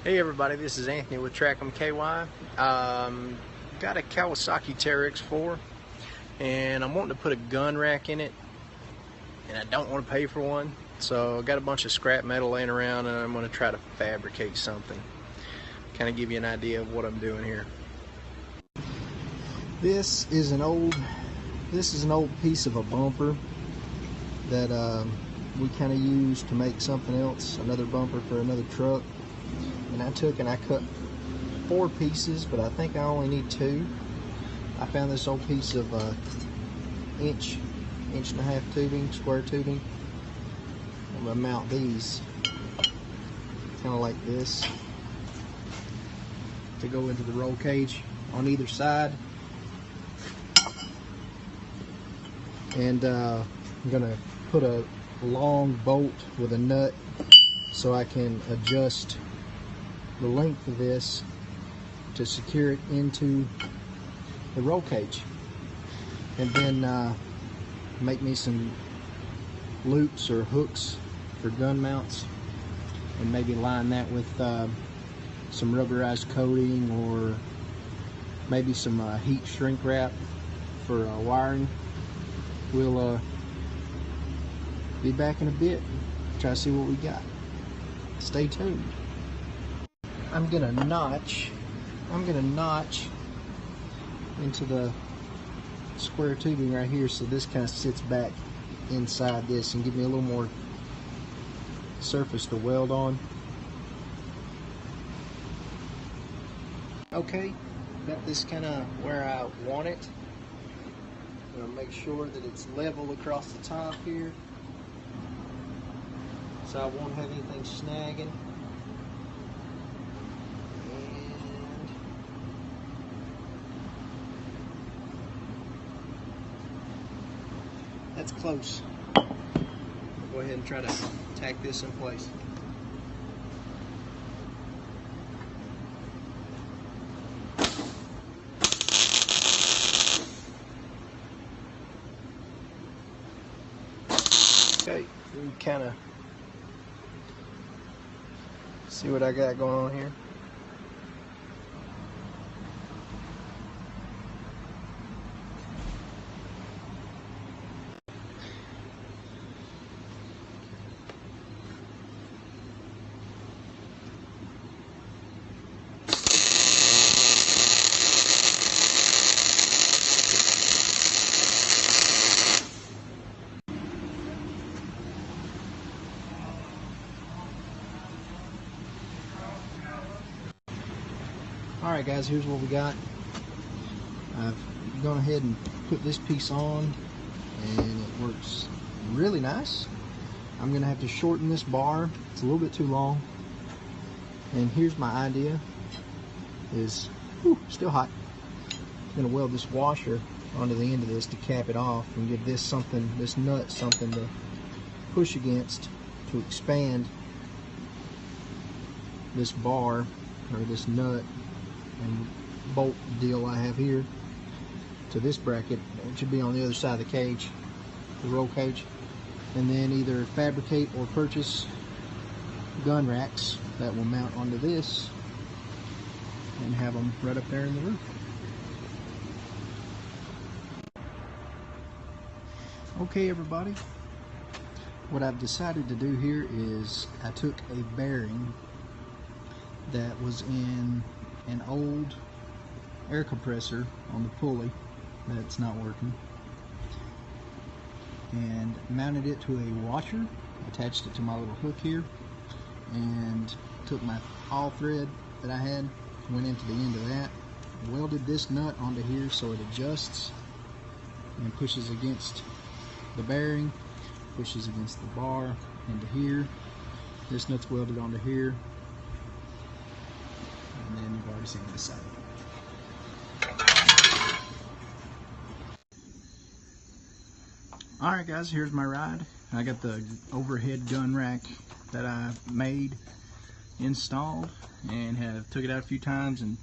Hey everybody, this is Anthony with Track'em KY. Got a Kawasaki TerrX4 and I'm wanting to put a gun rack in it, and I don't want to pay for one, so I got a bunch of scrap metal laying around and I'm going to try to fabricate something. Kind of give you an idea of what I'm doing here. This is an old piece of a bumper that we kind of used to make something else, another bumper for another truck. And I cut 4 pieces, but I think I only need 2. I found this old piece of inch and a half tubing, square tubing. I'm gonna mount these kind of like this to go into the roll cage on either side. And I'm gonna put a long bolt with a nut so I can adjust the length of this to secure it into the roll cage, and then make me some loops or hooks for gun mounts, and maybe line that with some rubberized coating or maybe some heat shrink wrap for wiring. We'll be back in a bit, try to see what we got. Stay tuned. I'm gonna notch into the square tubing right here, so this kind of sits back inside this and give me a little more surface to weld on. Okay, got this kind of where I want it. I'm gonna make sure that it's level across the top here, so I won't have anything snagging. That's close. I'll go ahead and try to tack this in place. Okay, we kind of see what I got going on here. Alright guys, here's what we got. I've gone ahead and put this piece on, and it works really nice. I'm going to have to shorten this bar. It's a little bit too long. And here's my idea. Still hot. I'm going to weld this washer onto the end of this to cap it off and give this nut something to push against to expand this bar, or this nut and bolt deal I have here, to this bracket. It should be on the other side of the cage, the roll cage. And then either fabricate or purchase gun racks that will mount onto this and have them right up there in the roof. Okay everybody, what I've decided to do here is I took a bearing that was in an old air compressor on the pulley that's not working, and mounted it to a washer, attached it to my little hook here, and took my all thread that I had, went into the end of that, welded this nut onto here so it adjusts and pushes against the bearing, pushes against the bar into here. This nut's welded onto here, and then you've already seen this side. Alright guys, here's my ride. I got the overhead gun rack that I made installed, and have took it out a few times and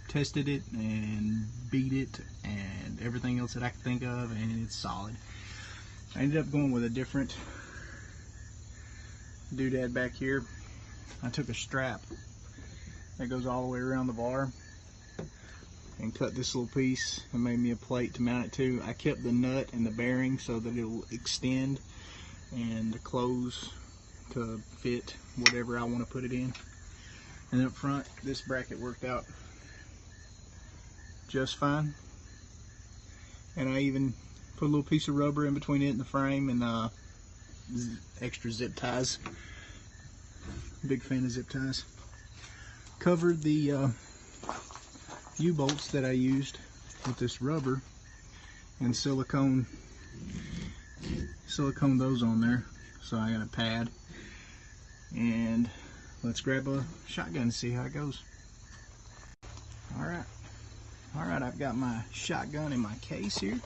tested it and beat it and everything else that I could think of, and it's solid. I ended up going with a different doodad back here. I took a strap that goes all the way around the bar, and cut this little piece and made me a plate to mount it to. I kept the nut and the bearing so that it'll extend and close to fit whatever I want to put it in. And up front, this bracket worked out just fine. And I even put a little piece of rubber in between it and the frame, and extra zip ties. Big fan of zip ties. Covered the U-bolts that I used with this rubber and silicone those on there. So I got a pad, and let's grab a shotgun and see how it goes. Alright, I've got my shotgun in my case here.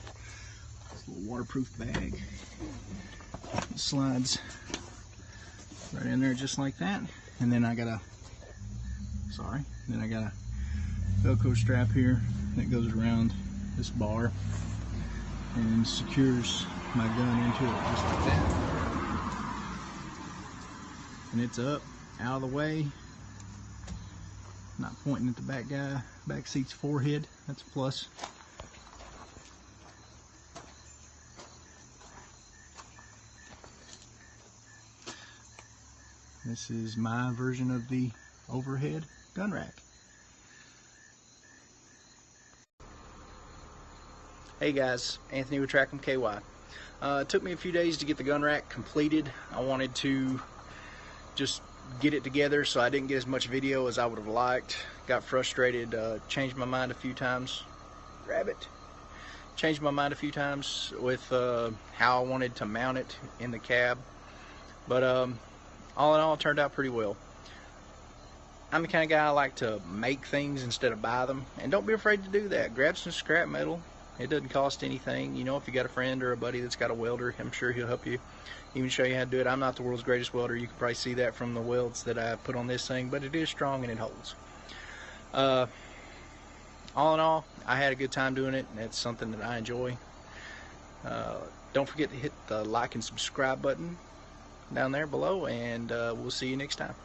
It's a little waterproof bag. It slides right in there just like that. And then I got a Velcro strap here that goes around this bar and secures my gun into it just like that. And it's up, out of the way, not pointing at the back seat's forehead. That's a plus. This is my version of the overhead gun rack. Hey guys, Anthony with Track 'em KY. It took me a few days to get the gun rack completed. I wanted to just get it together so I didn't get as much video as I would have liked. Got frustrated, changed my mind a few times. Changed my mind a few times with how I wanted to mount it in the cab. But all in all, it turned out pretty well. I'm the kind of guy I like to make things instead of buy them. And don't be afraid to do that. Grab some scrap metal. It doesn't cost anything. You know, if you got a friend or a buddy that's got a welder, I'm sure he'll help you, even show you how to do it. I'm not the world's greatest welder. You can probably see that from the welds that I put on this thing, but it is strong and it holds. All in all, I had a good time doing it, and that's something that I enjoy. Don't forget to hit the like and subscribe button down there below, and we'll see you next time.